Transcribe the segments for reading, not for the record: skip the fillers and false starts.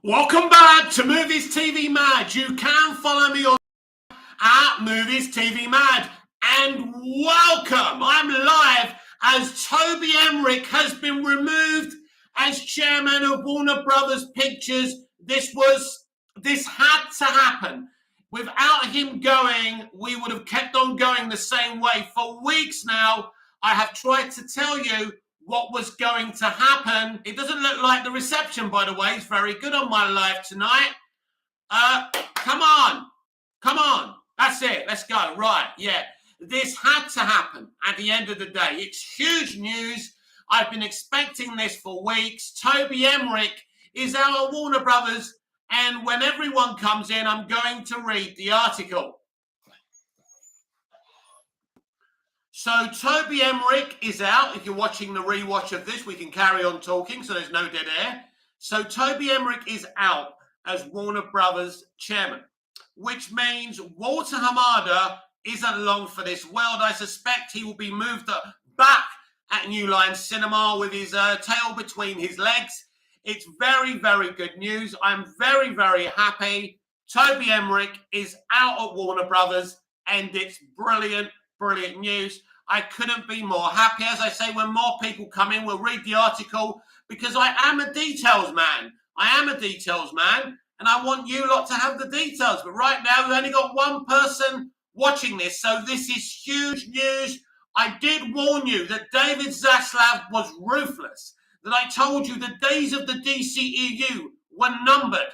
Welcome back to Movies TV Mad. You can follow me on at Movies TV Mad. And welcome. I'm live as Toby Emmerich has been removed as chairman of Warner Brothers Pictures. This had to happen. Without him going, we would have kept on going the same way. For weeks now, I have tried to tell you what was going to happen. It doesn't look like the reception, by the way, is very good on my live tonight. Come on. That's it. Let's go. Right. Yeah. This had to happen at the end of the day. It's huge news. I've been expecting this for weeks. Toby Emmerich is out of Warner Brothers, and when everyone comes in, I'm going to read the article. So Toby Emmerich is out. If you're watching the rewatch of this, we can carry on talking, so there's no dead air. So Toby Emmerich is out as Warner Brothers chairman, which means Walter Hamada isn't long for this world. I suspect he will be moved back at New Line Cinema with his tail between his legs. It's very, very good news. I'm very, very happy. Toby Emmerich is out at Warner Brothers, and it's brilliant news. I couldn't be more happy. As I say, when more people come in, we'll read the article because I am a details man. And I want you lot to have the details. But right now, we've only got one person watching this, so this is huge news. I did warn you that David Zaslav was ruthless, that I told you the days of the DCEU were numbered.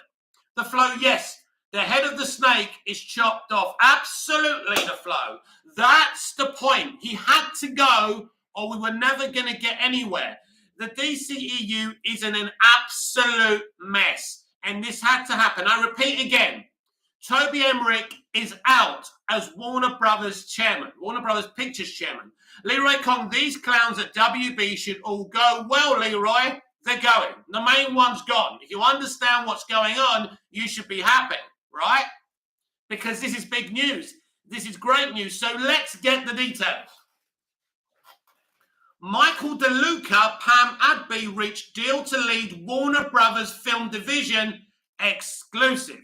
The flow, yes. The head of the snake is chopped off. Absolutely, the flow. That's the point. He had to go, or we were never going to get anywhere. The DCEU is in an absolute mess, and this had to happen. I repeat again, Toby Emmerich is out as Warner Brothers chairman, Warner Brothers Pictures chairman. Leroy Kong, these clowns at WB should all go. Well, Leroy, they're going. The main one's gone. If you understand what's going on, you should be happy. Right? Because this is big news. This is great news. So let's get the details. Michael DeLuca, Pam Adby reached deal to lead Warner Brothers film division exclusive.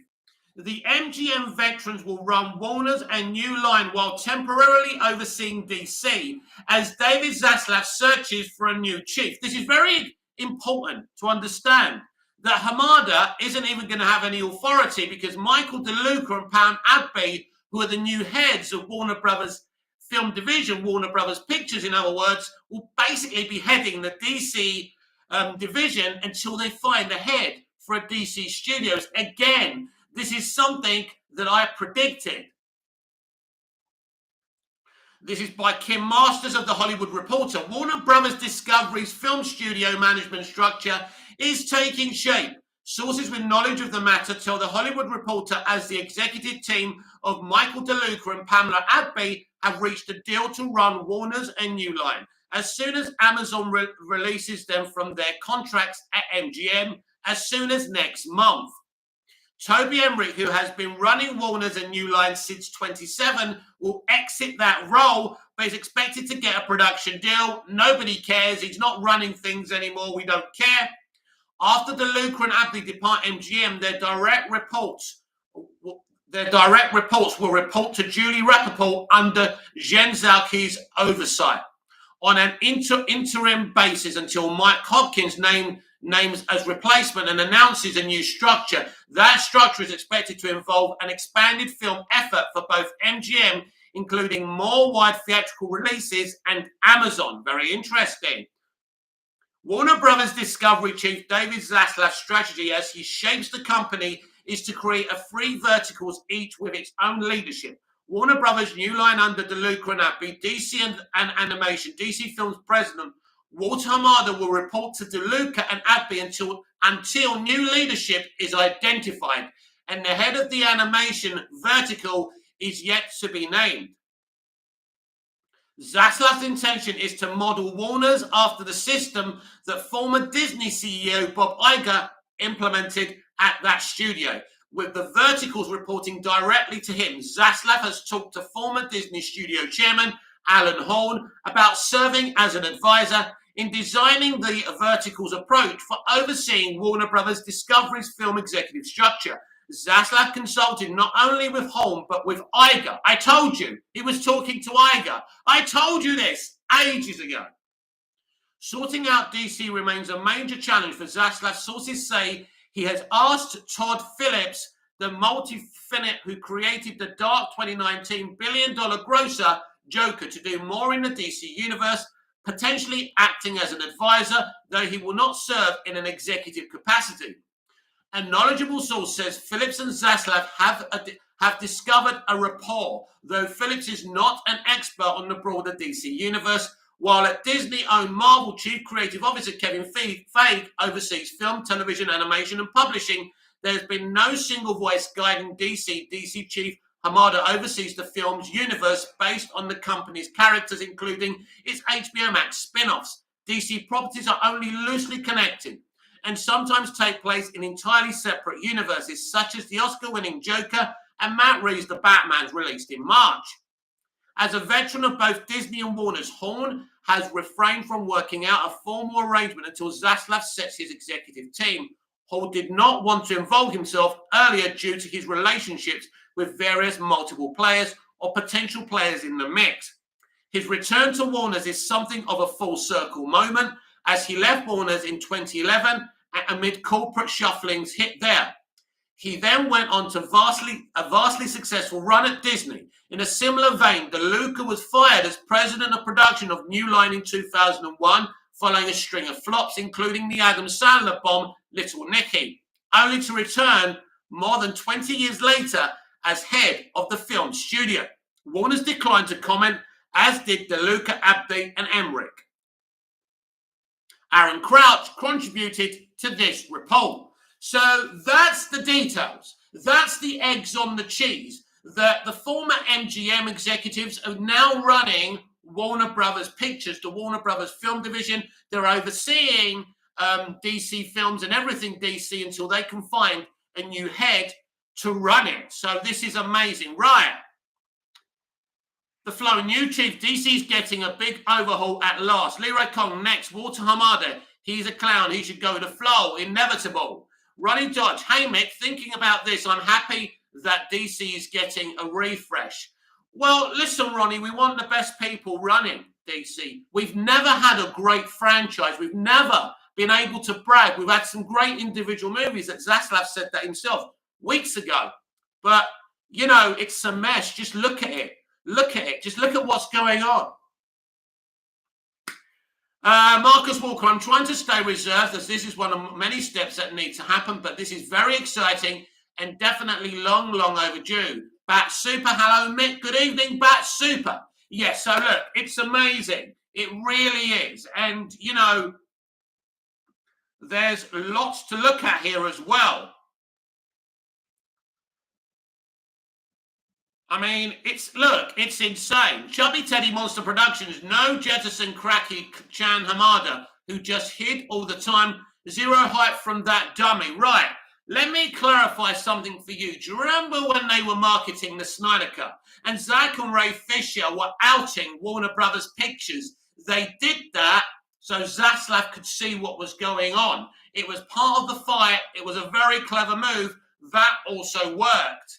The MGM veterans will run Warner's and New Line while temporarily overseeing DC as David Zaslav searches for a new chief. This is very important to understand. That Hamada isn't even going to have any authority because Michael DeLuca and Pam Adby, who are the new heads of Warner Brothers film division, Warner Brothers Pictures, in other words, will basically be heading the DC division until they find a head for a DC Studios. Again, this is something that I predicted. This is by Kim Masters of The Hollywood Reporter. Warner Brothers Discovery's film studio management structure is taking shape. Sources with knowledge of the matter tell The Hollywood Reporter as the executive team of Michael DeLuca and Pamela Adby have reached a deal to run Warner's and New Line as soon as Amazon releases them from their contracts at MGM as soon as next month. Toby Emmerich, who has been running Warner's and New Line since 2007, will exit that role, but is expected to get a production deal. Nobody cares. He's not running things anymore. We don't care. After DeLuca and Adby depart MGM, their direct reports will report to Julie Rappaport under Jen Zalke's oversight on an interim basis until Mike Hopkins names as replacement and announces a new structure. That structure is expected to involve an expanded film effort for both MGM, including more wide theatrical releases, and Amazon. Very interesting. Warner Brothers Discovery chief David Zaslav's strategy as he shapes the company is to create three verticals, each with its own leadership. Warner Brothers New Line under DeLuca and Adby, DC and Animation. DC Films president Walter Hamada will report to DeLuca and Adby until new leadership is identified, and the head of the animation vertical is yet to be named. Zaslav's intention is to model Warner's after the system that former Disney CEO Bob Iger implemented at that studio, with the verticals reporting directly to him. Zaslav has talked to former Disney studio chairman Alan Horn about serving as an advisor in designing the Vertical's approach for overseeing Warner Brothers Discovery's film executive structure. Zaslav consulted not only with Holm, but with Iger. I told you, he was talking to Iger. I told you this ages ago. Sorting out DC remains a major challenge for Zaslav. Sources say he has asked Todd Phillips, the multi-finite who created the dark 2019 billion-dollar grosser Joker, to do more in the DC universe, potentially acting as an advisor, though he will not serve in an executive capacity. A knowledgeable source says Phillips and Zaslav have discovered a rapport, though Phillips is not an expert on the broader DC universe, while at Disney-owned Marvel Chief Creative Officer Kevin Feige oversees film, television, animation, and publishing. There's been no single voice guiding DC. DC Chief Hamada oversees the film's universe based on the company's characters, including its HBO Max spin-offs. DC properties are only loosely connected and sometimes take place in entirely separate universes, such as the Oscar-winning Joker and Matt Reeves' The Batman's released in March. As a veteran of both Disney and Warner's, Horn has refrained from working out a formal arrangement until Zaslav sets his executive team. Hall did not want to involve himself earlier due to his relationships with various multiple players or potential players in the mix. His return to Warner's is something of a full circle moment, as he left Warner's in 2011 amid corporate shufflings hit there. He then went on to a vastly successful run at Disney. In a similar vein, DeLuca was fired as president of production of New Line in 2001, following a string of flops, including the Adam Sandler bomb Little Nicky, only to return more than 20 years later as head of the film studio. Warner's declined to comment, as did DeLuca, Abdi, and Emmerich. Aaron Crouch contributed to this report. So that's the details. That's the eggs on the cheese, that the former MGM executives are now running Warner Brothers Pictures, the Warner Brothers Film Division. They're overseeing DC films and everything DC until they can find a new head to run it. So this is amazing. Right. The Flow, new chief. DC's getting a big overhaul at last. Leroy Kong next. Walter Hamada. He's a clown. He should go to Flow. Inevitable. Ronnie Dodge. Hey, Mick, thinking about this, I'm happy that DC is getting a refresh. Well, listen, Ronnie, we want the best people running DC. We've never had a great franchise. We've never been able to brag. We've had some great individual movies. That Zaslav said that himself weeks ago. But, you know, it's a mess. Just look at it. Look at it. Just look at what's going on. Marcus Walker, I'm trying to stay reserved as this is one of many steps that need to happen, but this is very exciting and definitely long, long overdue. Bat Super, hello, Mick. Good evening, Bat Super. Yes, so look, it's amazing. It really is. And, you know, there's lots to look at here as well. I mean, it's insane. Chubby Teddy Monster Productions, no Jettison Cracky Chan Hamada, who just hid all the time. Zero hype from that dummy. Right, let me clarify something for you. Do you remember when they were marketing the Snyder Cut and Zack and Ray Fisher were outing Warner Brothers Pictures? They did that so Zaslav could see what was going on. It was part of the fight. It was a very clever move. That also worked.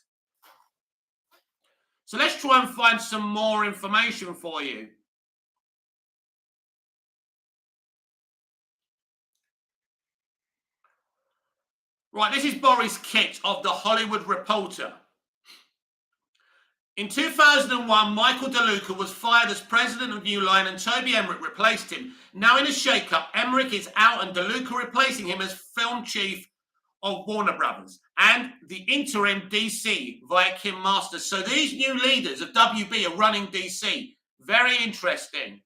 So let's try and find some more information for you. Right, this is Boris Kitt of The Hollywood Reporter. In 2001, Michael DeLuca was fired as president of New Line and Toby Emmerich replaced him. Now in a shake-up, Emmerich is out and DeLuca replacing him as film chief of Warner Brothers and the interim DC via Kim Masters. So these new leaders of WB are running DC. Very interesting.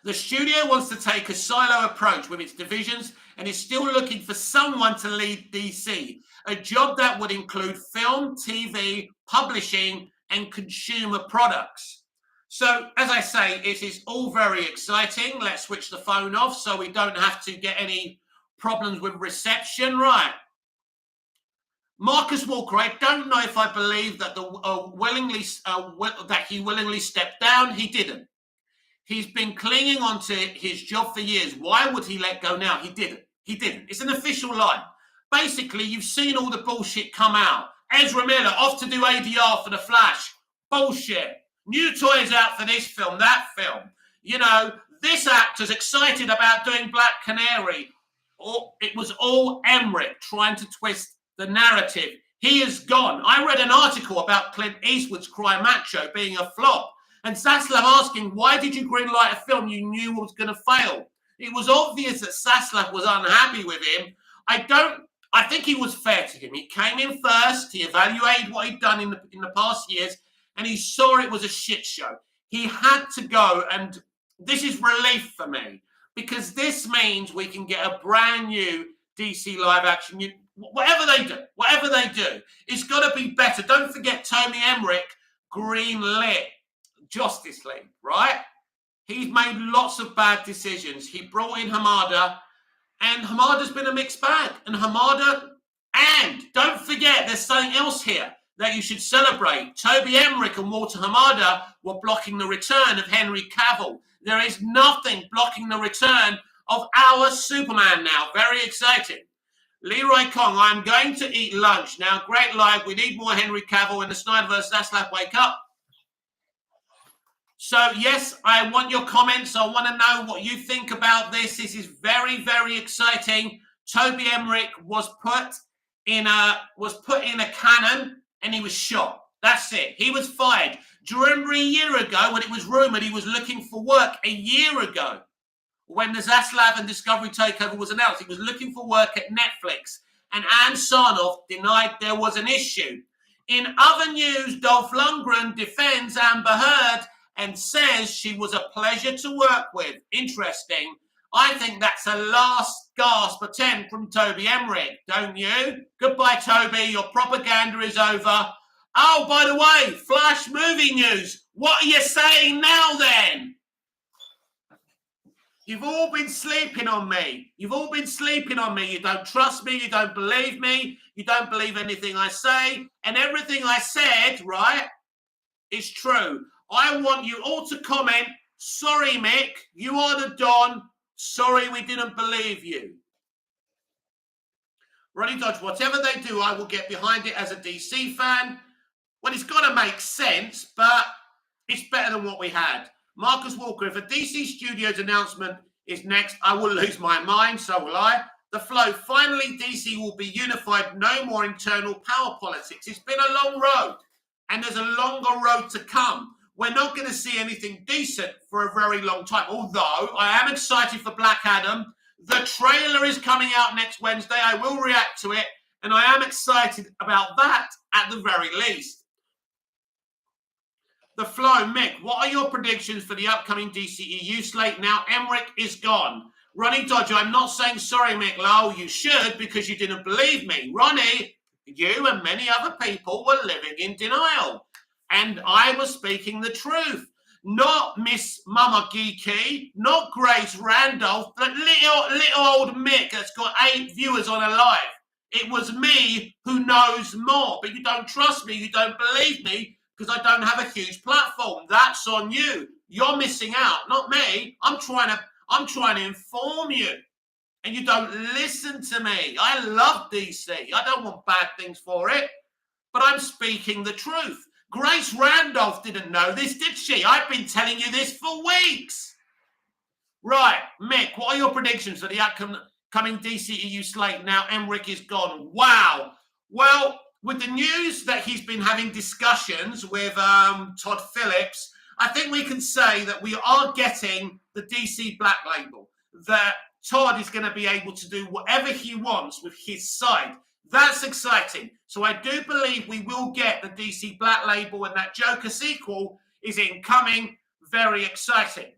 The studio wants to take a silo approach with its divisions and is still looking for someone to lead DC, a job that would include film, TV, publishing, and consumer products. So, as I say, it is all very exciting. Let's switch the phone off so we don't have to get any problems with reception. Right. Marcus Walker, I don't know if I believe that that he willingly stepped down. He didn't. He's been clinging on to his job for years. Why would he let go now? He didn't. He didn't. It's an official line. Basically, you've seen all the bullshit come out. Ezra Miller off to do ADR for The Flash. Bullshit. New toys out for this film, that film. You know, this actor's excited about doing Black Canary. It was all Emmerich trying to twist the narrative. He is gone. I read an article about Clint Eastwood's Cry Macho being a flop. And Zaslav asking, why did you greenlight a film you knew was going to fail? It was obvious that Zaslav was unhappy with him. I think he was fair to him. He came in first, he evaluated what he'd done in the past years, and he saw it was a shit show. He had to go, and this is relief for me, because this means we can get a brand new DC live action. Whatever they do, it's got to be better. Don't forget Toby Emmerich greenlit Justice League, right? He's made lots of bad decisions. He brought in Hamada, and Hamada's been a mixed bag. And don't forget, there's something else here that you should celebrate. Toby Emmerich and Walter Hamada were blocking the return of Henry Cavill. There is nothing blocking the return of our Superman now. Very exciting. Leroy Kong, I'm going to eat lunch. Now, great live. We need more Henry Cavill in the Snyderverse. Zaslav, wake up. So, yes, I want your comments. I want to know what you think about this. This is very, very exciting. Toby Emmerich was put in a cannon and he was shot. That's it. He was fired. Do you remember a year ago when it was rumored he was looking for work? A year ago, when the Zaslav and Discovery takeover was announced, he was looking for work at Netflix, and Ann Sarnoff denied there was an issue. In other news, Dolph Lundgren defends Amber Heard and says she was a pleasure to work with. Interesting. I think that's a last gasp attempt from Toby Emmerich, don't you? Goodbye, Toby. Your propaganda is over. Oh, by the way, Flash movie news. What are you saying now then? You've all been sleeping on me. You don't trust me. You don't believe me. You don't believe anything I say. And everything I said, right, is true. I want you all to comment, sorry, Mick, you are the Don. Sorry we didn't believe you. Ronnie Dodge, whatever they do, I will get behind it as a DC fan. Well, it's got to make sense, but it's better than what we had. Marcus Walker, if a DC Studios announcement is next, I will lose my mind, so will I. The flow, finally DC will be unified, no more internal power politics. It's been a long road, and there's a longer road to come. We're not going to see anything decent for a very long time, although I am excited for Black Adam. The trailer is coming out next Wednesday. I will react to it, and I am excited about that at the very least. The flow, Mick, what are your predictions for the upcoming DCEU slate? Now Emmerich is gone. Ronnie Dodger, I'm not saying sorry, Mick Lowell. You should, because you didn't believe me. Ronnie, you and many other people were living in denial. And I was speaking the truth. Not Miss Mama Geeky, not Grace Randolph, but little old Mick that's got 8 viewers on a live. It was me who knows more. But you don't trust me, you don't believe me, because I don't have a huge platform. That's on you. You're missing out, not me. I'm trying to inform you. And you don't listen to me. I love DC. I don't want bad things for it. But I'm speaking the truth. Grace Randolph didn't know this, did she? I've been telling you this for weeks. Right, Mick, what are your predictions for the upcoming DCEU slate now Emmerich is gone? Wow. Well, with the news that he's been having discussions with Todd Phillips, I think we can say that we are getting the DC Black Label, that Todd is going to be able to do whatever he wants with his side. That's exciting. So I do believe we will get the DC Black Label, and that Joker sequel is incoming. Very exciting.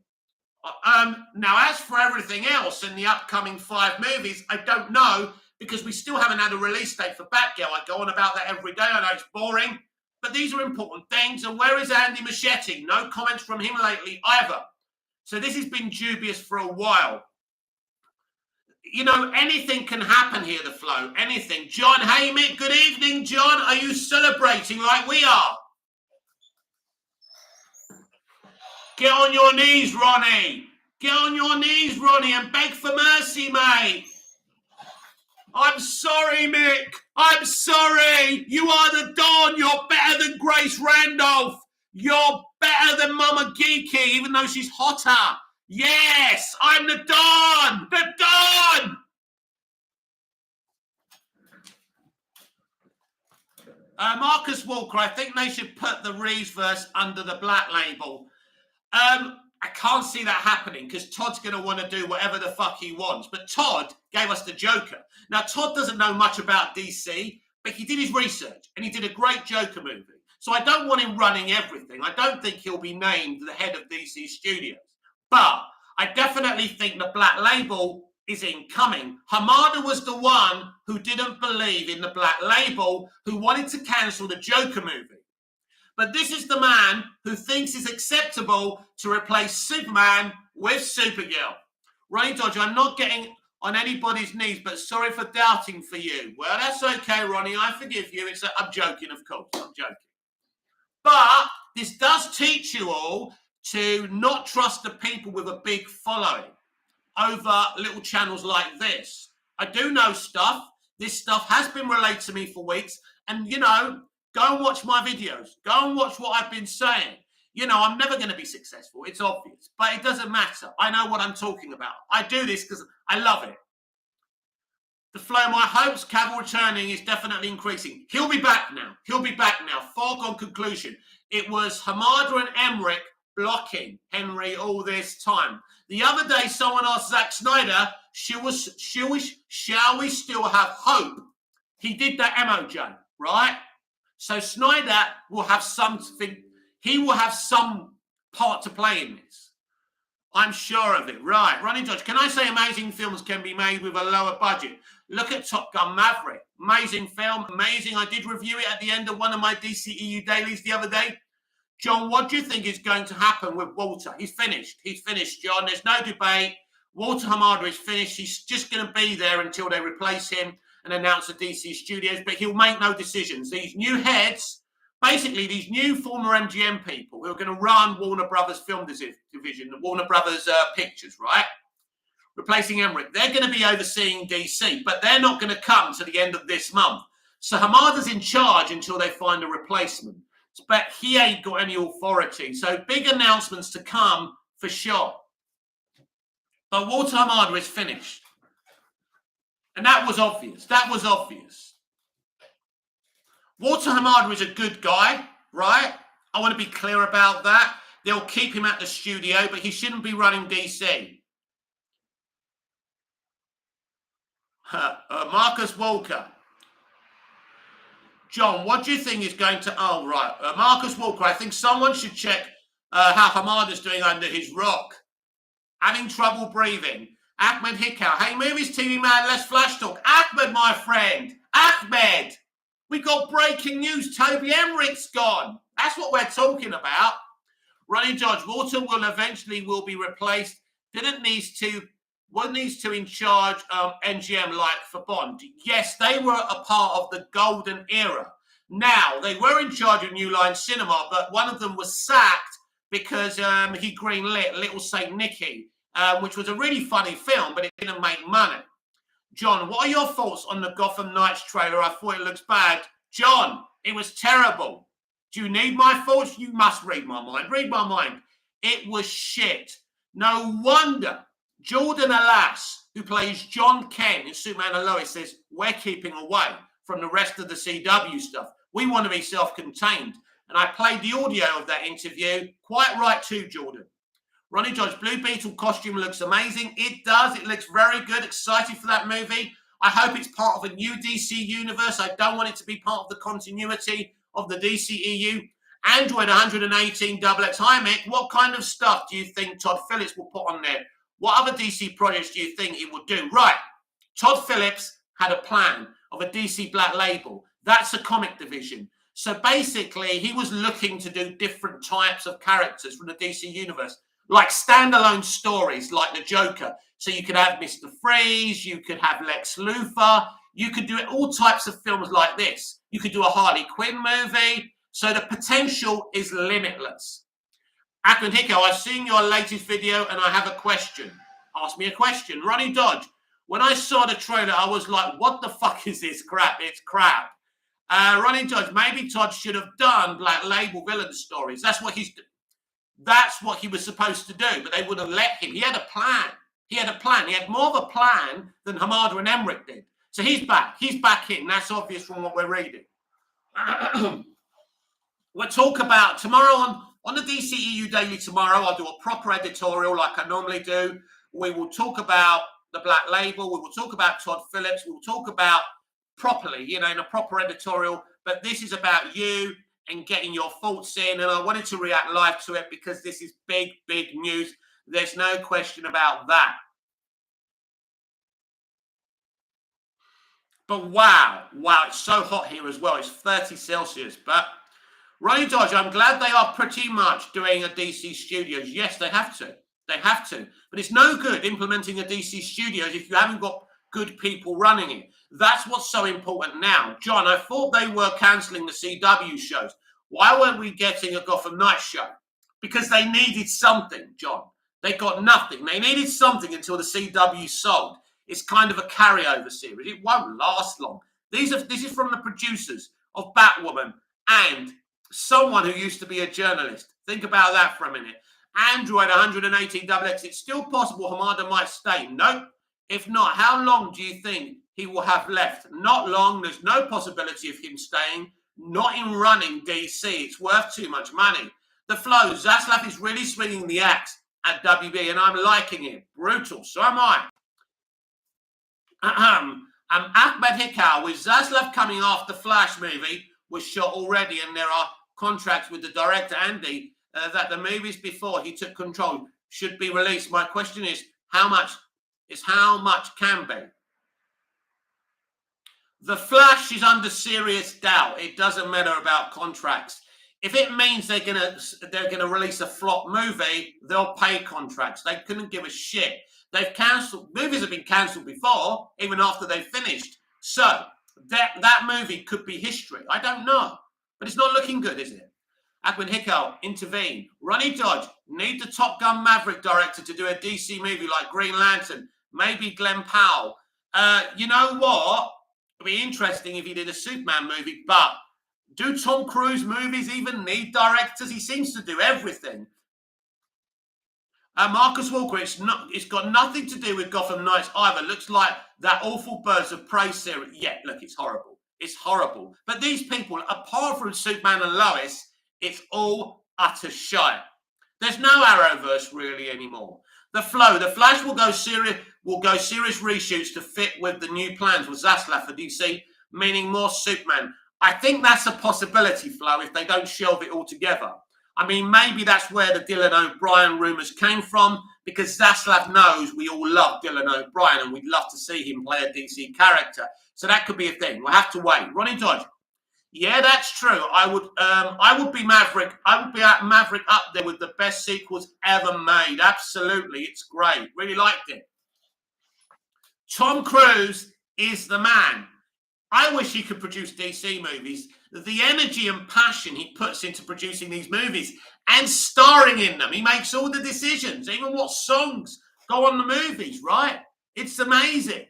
Now, as for everything else in the upcoming 5 movies, I don't know, because we still haven't had a release date for Batgirl. I go on about that every day. I know it's boring, but these are important things. And where is Andy Muschietti? No comments from him lately either. So this has been dubious for a while. You know, anything can happen here, the flow. Anything. John Haymick, good evening, John. Are you celebrating like we are? Get on your knees, Ronnie. Get on your knees, Ronnie, and beg for mercy, mate. I'm sorry, Mick. I'm sorry. You are the Dawn. You're better than Grace Randolph. You're better than Mama Geeky, even though she's hotter. Yes, I'm the Dawn. The Dawn. Marcus Walker, I think they should put the Reeves verse under the Black label. I can't see that happening because Todd's going to want to do whatever the fuck he wants. But Todd gave us the Joker. Now, Todd doesn't know much about DC, but he did his research and he did a great Joker movie. So I don't want him running everything. I don't think he'll be named the head of DC Studios. But I definitely think the Black label is incoming. Hamada was the one who didn't believe in the Black label, who wanted to cancel the Joker movie. But this is the man who thinks it's acceptable to replace Superman with Supergirl. Ronnie Dodger, I'm not getting on anybody's knees, but sorry for doubting for you. Well, that's okay, Ronnie. I forgive you. I'm joking, of course. I'm joking. But this does teach you all to not trust the people with a big following over little channels like this. I do know stuff. This stuff has been relayed to me for weeks. And, you know, go and watch my videos. Go and watch what I've been saying. You know, I'm never going to be successful. It's obvious. But it doesn't matter. I know what I'm talking about. I do this because I love it. The flow of my hopes, Cavill returning is definitely increasing. He'll be back now. He'll be back now. Foregone conclusion. It was Hamada and Emmerich blocking Henry all this time. The other day, someone asked Zack Snyder, shall we still have hope? He did that MOJ, right? So Snyder will have something, he will have some part to play in this. I'm sure of it. Right, Ronnie Dodge, can I say amazing films can be made with a lower budget? Look at Top Gun Maverick. Amazing film, amazing. I did review it at the end of one of my DCEU dailies the other day. John, what do you think is going to happen with Walter? He's finished. He's finished, John. There's no debate. Walter Hamada is finished. He's just going to be there until they replace him and announce the DC Studios, but he'll make no decisions. These new heads, basically these new former MGM people who are going to run Warner Brothers Film Division, the Warner Brothers Pictures, right? Replacing Emmerich. They're going to be overseeing DC, but they're not going to come to the end of this month. So Hamada's in charge until they find a replacement. But he ain't got any authority. So big announcements to come for sure. But Walter Hamada is finished. And that was obvious. That was obvious. Walter Hamada is a good guy, right? I want to be clear about that. They'll keep him at the studio, but he shouldn't be running DC. Marcus Walker. John, what do you think is going to... Oh, right. Marcus Walker, I think someone should check how Hamada's doing under his rock. Having trouble breathing. Ahmed Hikau. Hey, movies, TV man, less flash talk. Ahmed, my friend. Ahmed. We got breaking news. Toby Emmerich's gone. That's what we're talking about. Ronnie George. Walter will eventually be replaced. What needs to in charge MGM like for Bond? Yes, they were a part of the golden era. Now, they were in charge of New Line Cinema, but one of them was sacked because he greenlit Little Saint Nicky, which was a really funny film, but it didn't make money. John, what are your thoughts on the Gotham Knights trailer? I thought it looks bad. John, it was terrible. Do you need my thoughts? You must read my mind. Read my mind. It was shit. No wonder Jordan Alas, who plays John Kent in Superman and Lois, says, we're keeping away from the rest of the CW stuff. We want to be self-contained. And I played the audio of that interview. Quite right too, Jordan. Ronnie George, Blue Beetle costume looks amazing. It does. It looks very good. Excited for that movie. I hope it's part of a new DC universe. I don't want it to be part of the continuity of the DCEU. Android 118 XX. Hi, Mick. What kind of stuff do you think Todd Phillips will put on there? What other DC projects do you think he will do? Right. Todd Phillips had a plan of a DC Black Label. That's a comic division. So basically, he was looking to do different types of characters from the DC universe, like standalone stories like the Joker. So you could have Mr. Freeze, you could have Lex Luthor, you could do all types of films like this. You could do a Harley Quinn movie. So the potential is limitless. Akron Hicko, I've seen your latest video and I have a question. Ask me a question. Ronnie Dodge, when I saw the trailer, I was like, what the fuck is this crap? It's crap. Ronnie Dodge, maybe Todd should have done Black Label villain stories. That's what he was supposed to do, but they wouldn't let him. He had a plan. He had more of a plan than Hamada and Emmerich did. So he's back. He's back in. That's obvious from what we're reading. We'll talk about tomorrow on the DCEU Daily tomorrow. I'll do a proper editorial like I normally do. We will talk about the Black Label. We will talk about Todd Phillips. We will talk about properly, in a proper editorial. But this is about you and getting your thoughts in. And I wanted to react live to it because this is big, big news. There's no question about that. But wow, it's so hot here as well. It's 30 Celsius. But Ronnie Dodge, I'm glad they are pretty much doing a DC Studios. Yes, they have to. They have to. But it's no good implementing a DC Studios if you haven't got good people running it. That's what's so important now. John, I thought they were cancelling the CW shows. Why weren't we getting a Gotham Knights show? Because they needed something, John. They got nothing. They needed something until the CW sold. It's kind of a carryover series. It won't last long. This is from the producers of Batwoman and someone who used to be a journalist. Think about that for a minute. Android 118XX. It's still possible Hamada might stay. Nope. If not, how long do you think he will have left? Not long. There's no possibility of him staying. Not in running DC. It's worth too much money. The flow. Zaslav is really swinging the axe at WB, and I'm liking it. Brutal. So am I. Ahmed Hikau, with Zaslav coming off the Flash movie, was shot already, and there are contracts with the director, Andy, that the movies before he took control should be released. My question is, how much can be? The Flash is under serious doubt. It doesn't matter about contracts. If it means they're gonna release a flop movie, they'll pay contracts. They couldn't give a shit. They've cancelled. Movies have been cancelled before, even after they've finished. So that movie could be history. I don't know. But it's not looking good, is it? Akman Hickel, intervene. Ronnie Dodge, need the Top Gun Maverick director to do a DC movie like Green Lantern. Maybe Glenn Powell. You know what? It'd be interesting if he did a Superman movie, but do Tom Cruise movies even need directors? He seems to do everything. Marcus Walker, it's got nothing to do with Gotham Knights either. Looks like that awful Birds of Prey series. Yeah, look, it's horrible. It's horrible. But these people, apart from Superman and Lois, it's all utter shite. There's no Arrowverse really anymore. The flow, the Flash will go serious reshoots to fit with the new plans with Zaslav for DC, meaning more Superman. I think that's a possibility, Flo, if they don't shelve it altogether. I mean, maybe that's where the Dylan O'Brien rumours came from, because Zaslav knows we all love Dylan O'Brien and we'd love to see him play a DC character. So that could be a thing. We'll have to wait. Ronnie Dodge. Yeah, that's true. I would be Maverick. I would be at Maverick up there with the best sequels ever made. Absolutely. It's great. Really liked it. Tom Cruise is the man. I wish he could produce DC movies. The energy and passion he puts into producing these movies and starring in them. He makes all the decisions, even what songs go on the movies, right? It's amazing.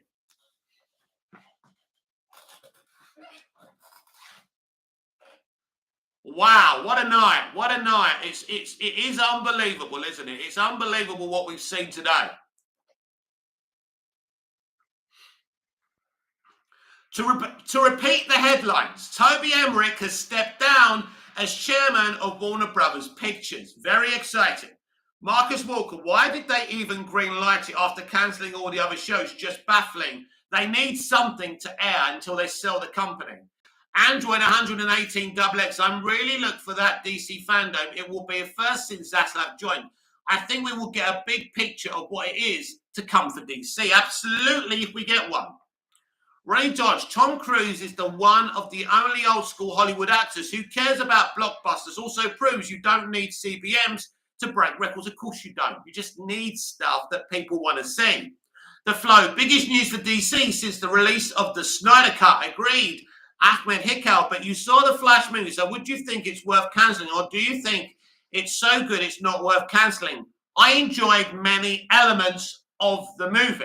Wow, what a night. What a night. It is unbelievable, isn't it? It's unbelievable what we've seen today. To repeat the headlines, Toby Emmerich has stepped down as chairman of Warner Brothers Pictures. Very exciting. Marcus Walker, why did they even greenlight it after cancelling all the other shows? Just baffling. They need something to air until they sell the company. Android 118XX, I'm really looking for that DC fandom. It will be a first since Zaslav joined. I think we will get a big picture of what it is to come for DC. Absolutely, if we get one. Ray Dodge, Tom Cruise is the one of the only old school Hollywood actors who cares about blockbusters. Also proves you don't need CBMs to break records. Of course you don't. You just need stuff that people want to see. The flow, biggest news for DC since the release of the Snyder Cut. Agreed. Ahmed Hikal, but you saw the Flash movie, so would you think it's worth cancelling, or do you think It's so good, it's not worth cancelling. I enjoyed many elements of the movie,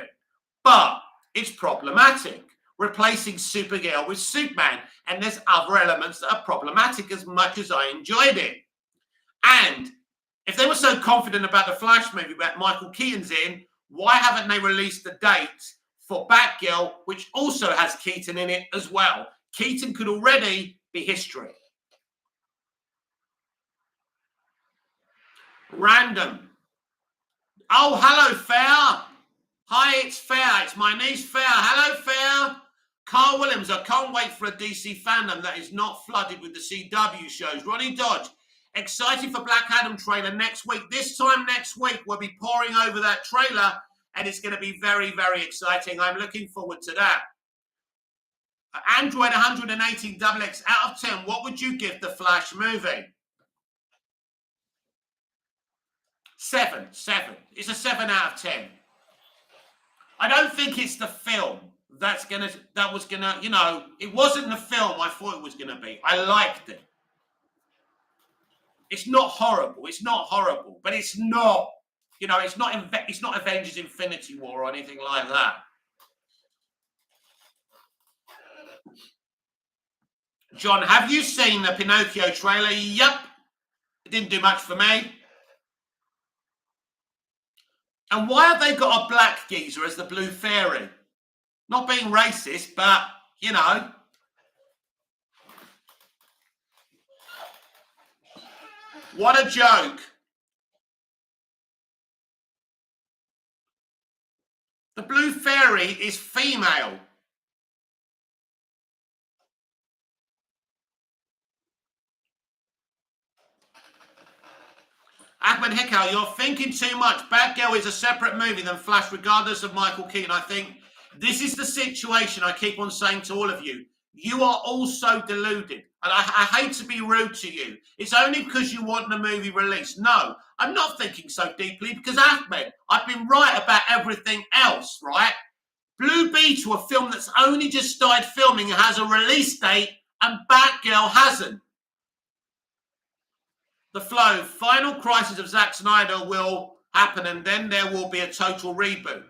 but it's problematic, replacing Supergirl with Superman. And there's other elements that are problematic as much as I enjoyed it. And if they were so confident about the Flash movie that Michael Keaton's in, why haven't they released the date for Batgirl, which also has Keaton in it as well? Keaton could already be history. Random. Oh, hello, Fair. Hi, it's Fair. It's my niece, Fair. Hello, Fair. Carl Williams, I can't wait for a DC fandom that is not flooded with the CW shows. Ronnie Dodge, excited for Black Adam trailer next week. This time next week, we'll be pouring over that trailer, and it's going to be very, very exciting. I'm looking forward to that. Android 118 XX out of 10, what would you give the Flash movie? 7. It's a 7 out of 10. I don't think it's the film that was gonna, you know, it wasn't the film I thought it was gonna be. I liked it. It's not horrible. But it's not, you know, it's not Avengers Infinity War or anything like that. John, have you seen the Pinocchio trailer? Yep. It didn't do much for me. And why have they got a black geezer as the Blue Fairy? Not being racist, but, you know. What a joke. The Blue Fairy is female. Ahmed Hickow, you're thinking too much. Batgirl is a separate movie than Flash, regardless of Michael Keaton. I think this is the situation I keep on saying to all of you. You are all so deluded. And I hate to be rude to you. It's only because you want the movie released. No, I'm not thinking so deeply because, Ahmed, I've been right about everything else, right? Blue Beetle, a film that's only just started filming, has a release date, and Batgirl hasn't. The Flow, final crisis of Zack Snyder will happen, and then there will be a total reboot.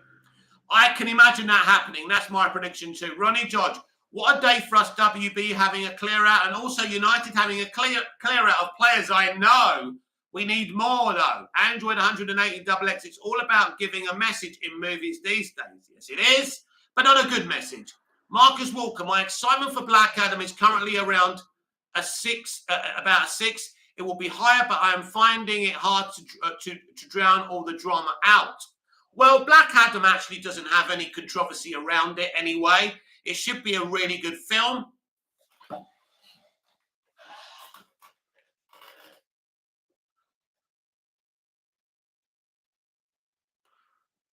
I can imagine that happening. That's my prediction too. Ronnie George, what a day for us, WB having a clear out, and also United having a clear out of players. I know we need more though. Android 180 XX, it's all about giving a message in movies these days. Yes, it is, but not a good message. Marcus Walker, my excitement for Black Adam is currently around a 6, about a 6. It will be higher, but I am finding it hard to drown all the drama out. Well, Black Adam actually doesn't have any controversy around it anyway. It should be a really good film.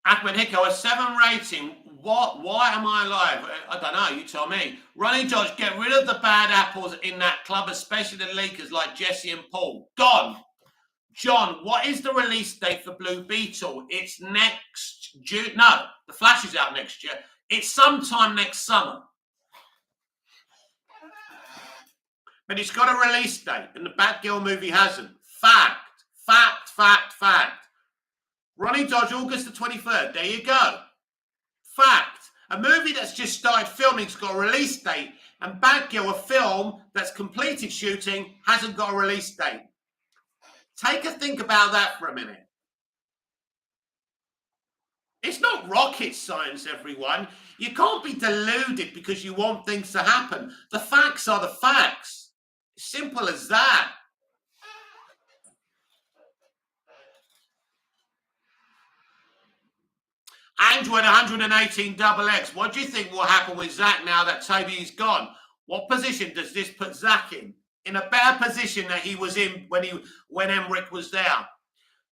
Ahmed Hicko, a 7 rating. What? Why am I alive? I don't know. You tell me. Ronnie Dodge, get rid of the bad apples in that club, especially the leakers like Jesse and Paul. Don. John, what is the release date for Blue Beetle? It's next June. No, The Flash is out next year. It's sometime next summer. But it's got a release date, and the Batgirl movie hasn't. Fact. Ronnie Dodge, August the 23rd. There you go. Fact. A movie that's just started filming's got a release date, and Batgirl, a film that's completed shooting, hasn't got a release date. Take a think about that for a minute. It's not rocket science, everyone. You can't be deluded because you want things to happen. The facts are the facts. Simple as that. Android 118 XX. What do you think will happen with Zack now that Toby's gone? What position does this put Zack in? In a better position that he was in when Emmerich was there.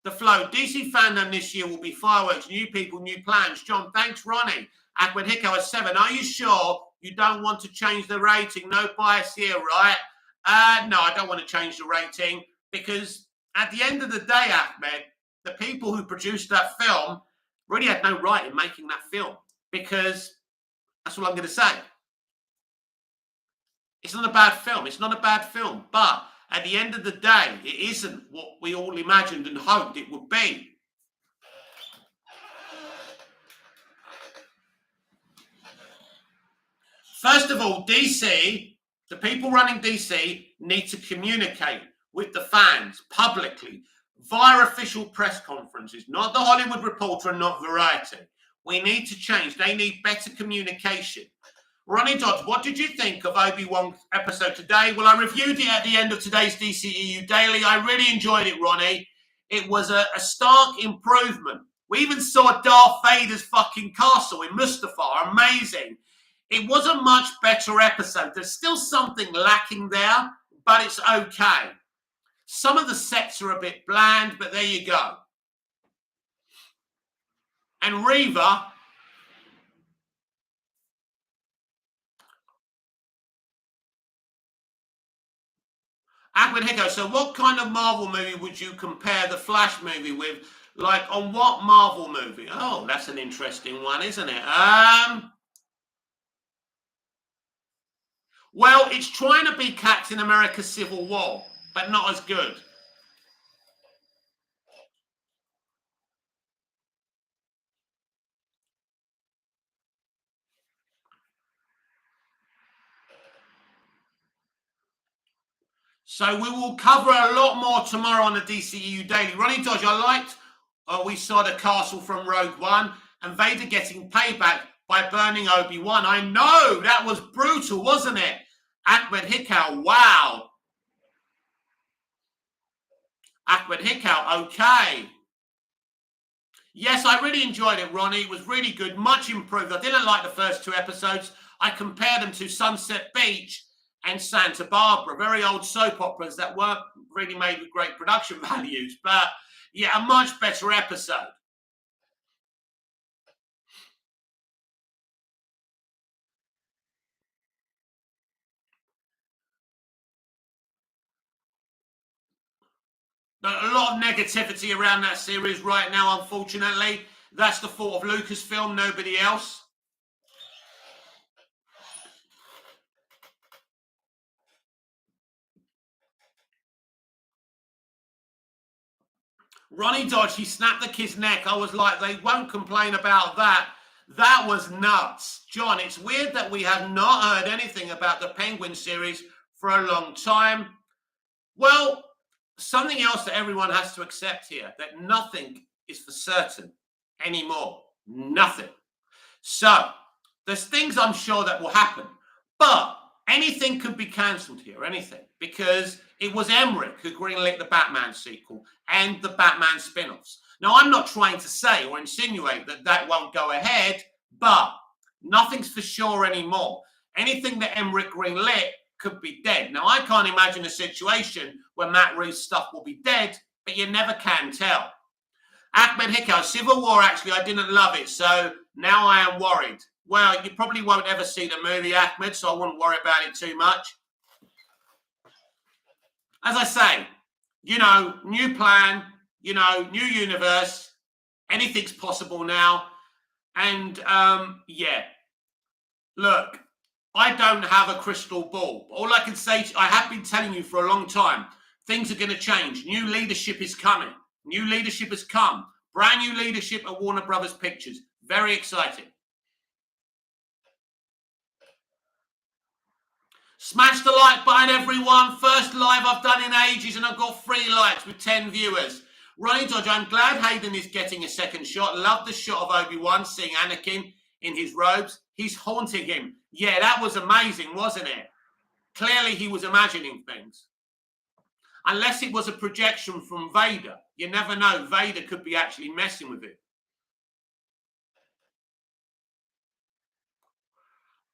The Flow. DC fandom this year will be fireworks, new people, new plans. John, thanks, Ronnie. Ahmed Hicko, a 7. Are you sure you don't want to change the rating? No bias here, right? No, I don't want to change the rating because at the end of the day, Ahmed, the people who produced that film really had no right in making that film because that's all I'm going to say. It's not a bad film. But At the end of the day, it isn't what we all imagined and hoped it would be. First of all, DC, the people running DC need to communicate with the fans publicly via official press conferences, not the Hollywood Reporter and not Variety. We need to change. They need better communication. Ronnie Dodds, what did you think of Obi-Wan episode today? Well, I reviewed it at the end of today's DCEU Daily. I really enjoyed it, Ronnie. It was a stark improvement. We even saw Darth Vader's fucking castle in Mustafar. Amazing. It was a much better episode. There's still something lacking there, but it's okay. Some of the sets are a bit bland, but there you go. And Reva, Ahmed Hicko, so what kind of Marvel movie would you compare the Flash movie with? Like, on what Marvel movie? Oh, that's an interesting one, isn't it? Well, it's trying to be Captain America Civil War, but not as good. So we will cover a lot more tomorrow on the DCEU Daily. Ronnie Dodge, I liked we saw the castle from Rogue One and Vader getting payback by burning Obi-Wan. I know, that was brutal, wasn't it? Ahmed Hickow, wow. Ahmed Hickow, okay. Yes, I really enjoyed it, Ronnie. It was really good, much improved. I didn't like the first two episodes. I compared them to Sunset Beach and Santa Barbara, very old soap operas that weren't really made with great production values. But yeah, a much better episode. A lot of negativity around that series right now, unfortunately. That's the fault of Lucasfilm, nobody else. Ronnie Dodge, he snapped the kid's neck. I was like, they won't complain about that. That was nuts. John, it's weird that we have not heard anything about the Penguin series for a long time. Well, something else that everyone has to accept here, that nothing is for certain anymore. Nothing. So, there's things I'm sure that will happen. But anything could be cancelled here, anything. Because it was Emmerich who greenlit the Batman sequel and the Batman spin-offs. Now, I'm not trying to say or insinuate that that won't go ahead, but nothing's for sure anymore. Anything that Emmerich greenlit could be dead. Now, I can't imagine a situation where Matt Reeves' stuff will be dead, but you never can tell. Ahmed Hickow, Civil War, actually, I didn't love it, so now I am worried. Well, you probably won't ever see the movie, Ahmed, so I wouldn't worry about it too much. As I say, you know, new plan, you know, new universe, anything's possible now. And, yeah, look, I don't have a crystal ball. All I can say, I have been telling you for a long time, things are going to change. New leadership is coming. New leadership has come. Brand new leadership at Warner Brothers Pictures. Very exciting. Smash the like button, everyone. First live I've done in ages, and I've got 3 likes with 10 viewers. Ronnie Dodge, I'm glad Hayden is getting a second shot. Love the shot of Obi-Wan seeing Anakin in his robes. He's haunting him. Yeah, that was amazing, wasn't it? Clearly he was imagining things. Unless it was a projection from Vader. You never know. Vader could be actually messing with it.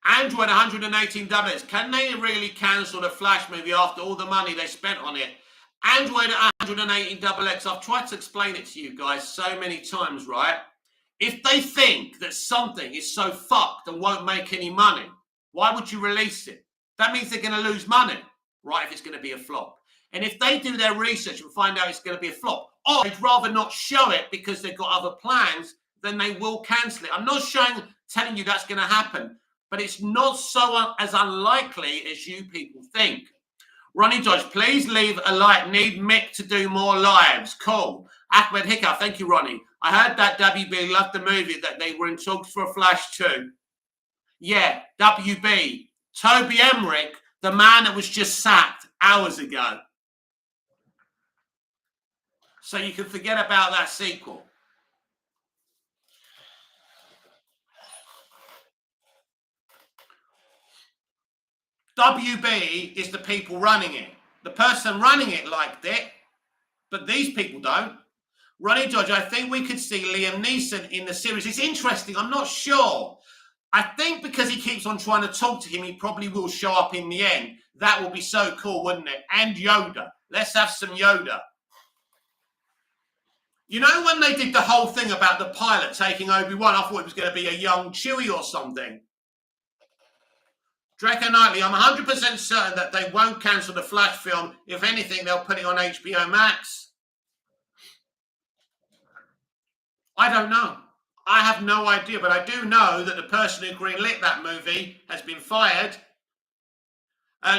Android 118 doublets. Can they really cancel the Flash movie after all the money they spent on it? Android 118 double X. I've tried to explain it to you guys so many times, right? If they think that something is so fucked and won't make any money, why would you release it? That means they're going to lose money, right, if it's going to be a flop. And if they do their research and find out it's going to be a flop, or they'd rather not show it because they've got other plans, then they will cancel it. I'm not telling you that's going to happen, but it's not so as unlikely as you people think. Ronnie Dodge, please leave a like. Need Mick to do more lives. Cool. Ahmed Hiccup, thank you, Ronnie. I heard that WB loved the movie, that they were in talks for a Flash too. Yeah, WB. Toby Emmerich, the man that was just sacked hours ago. So you can forget about that sequel. WB is the people running it. The person running it liked it, but these people don't. Ronnie Dodge, I think we could see Liam Neeson in the series. It's interesting. I'm not sure. I think because he keeps on trying to talk to him, he probably will show up in the end. That would be so cool, wouldn't it? And Yoda. Let's have some Yoda. You know when they did the whole thing about the pilot taking Obi-Wan, I thought it was going to be a young Chewie or something. Draco Knightley, I'm 100% certain that they won't cancel the Flash film. If anything, they'll put it on HBO Max. I don't know. I have no idea, but I do know that the person who greenlit that movie has been fired.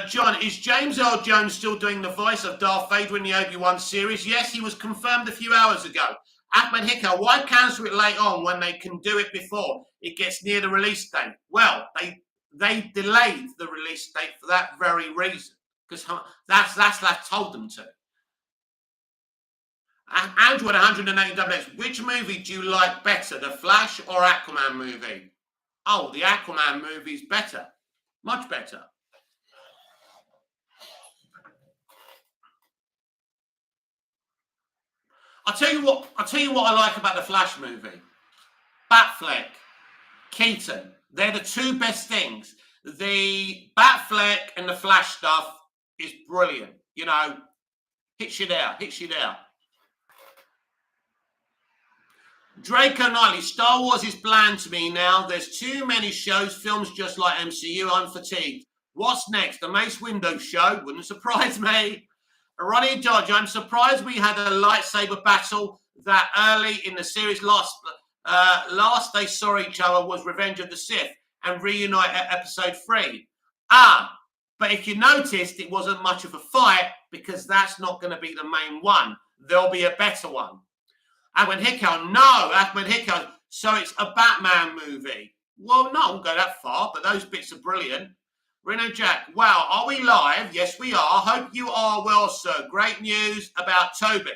John, is James Earl Jones still doing the voice of Darth Vader in the Obi-Wan series? Yes, he was confirmed a few hours ago. Ahmed Hiccup, why cancel it late on when they can do it before it gets near the release date? Well, they delayed the release date for that very reason, because that's told them to. Andrew at 180 WX, which movie do you like better, the Flash or Aquaman movie? Oh, the Aquaman movie is better, much better. I'll tell you what I like about the Flash movie. Batfleck, Keaton, they're the two best things. The Batfleck and the Flash stuff is brilliant. You know, hits you there. Draco Knightley, Star Wars is bland to me now. There's too many shows, films just like MCU. I'm fatigued. What's next? The Mace Windu show? Wouldn't surprise me. Ronnie Dodge, I'm surprised we had a lightsaber battle that early in the series. Last they saw each other was Revenge of the Sith and Reunite at episode 3. But if you noticed, it wasn't much of a fight because that's not going to be the main one. There'll be a better one. Ahmed Hiccup, no, Ahmed Hiccup. So it's a Batman movie. Well, no, I won't go that far, but those bits are brilliant. Reno Jack, wow, are we live? Yes, we are. Hope you are well, sir. Great news about Toby.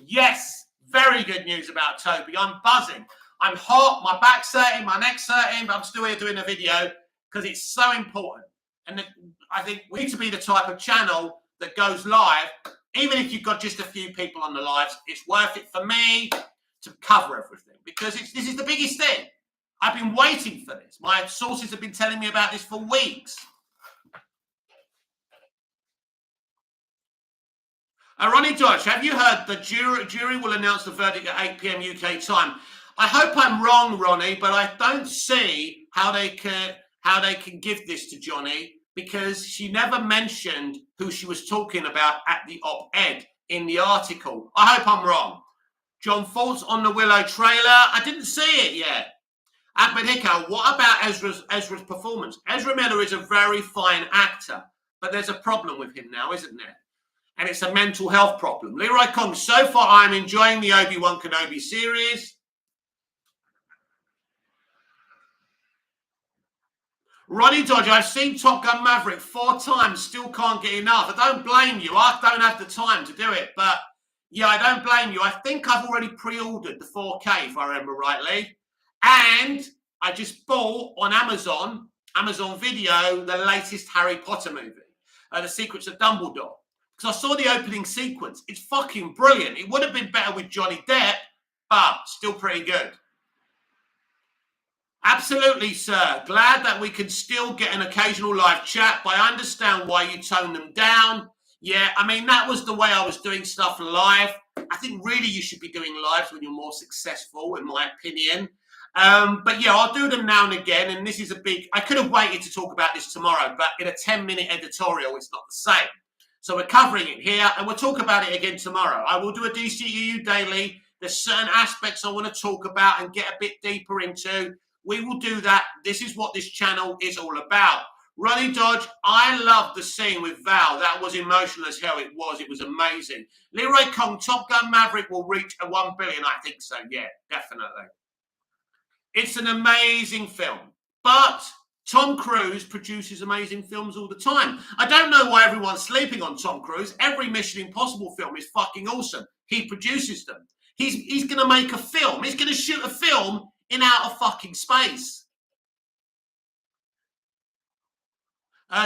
Yes, very good news about Toby. I'm buzzing. I'm hot, my back's hurting, my neck's hurting, but I'm still here doing a video because it's so important. And I think we need to be the type of channel that goes live. Even if you've got just a few people on the lives, it's worth it for me to cover everything because this is the biggest thing. I've been waiting for this. My sources have been telling me about this for weeks. Ronnie Dodge, have you heard the jury will announce the verdict at 8 p.m. UK time? I hope I'm wrong, Ronnie, but I don't see how they can give this to Johnny because she never mentioned who she was talking about at the op-ed in the article. I hope I'm wrong. John Faults on the Willow trailer. I didn't see it yet. Ahmed Hiccup, what about Ezra's performance? Ezra Miller is a very fine actor, but there's a problem with him now, isn't there? And it's a mental health problem. Leroy Kong, so far I'm enjoying the Obi-Wan Kenobi series. Ronnie Dodge, I've seen Top Gun Maverick 4 times, still can't get enough. I don't blame you. I don't have the time to do it, but yeah, I don't blame you. I think I've already pre-ordered the 4K, if I remember rightly. And I just bought on Amazon Video, the latest Harry Potter movie, The Secrets of Dumbledore. Because I saw the opening sequence. It's fucking brilliant. It would have been better with Johnny Depp, but still pretty good. Absolutely, sir. Glad that we can still get an occasional live chat, but I understand why you tone them down. Yeah, I mean, that was the way I was doing stuff live. I think really you should be doing lives when you're more successful, in my opinion. But yeah, I'll do them now and again. And this is a big... I could have waited to talk about this tomorrow, but in a 10-minute editorial, it's not the same. So we're covering it here, and we'll talk about it again tomorrow. I will do a DCEU daily. There's certain aspects I want to talk about and get a bit deeper into. We will do that. This is what this channel is all about. Ronnie Dodge, I loved the scene with Val. That was emotional as hell. It was amazing. Leroy Kong, Top Gun Maverick will reach a 1 billion. I think so. Yeah, definitely. It's an amazing film. But Tom Cruise produces amazing films all the time. I don't know why everyone's sleeping on Tom Cruise. Every Mission Impossible film is fucking awesome. He produces them. He's going to make a film. He's going to shoot a film in outer fucking space.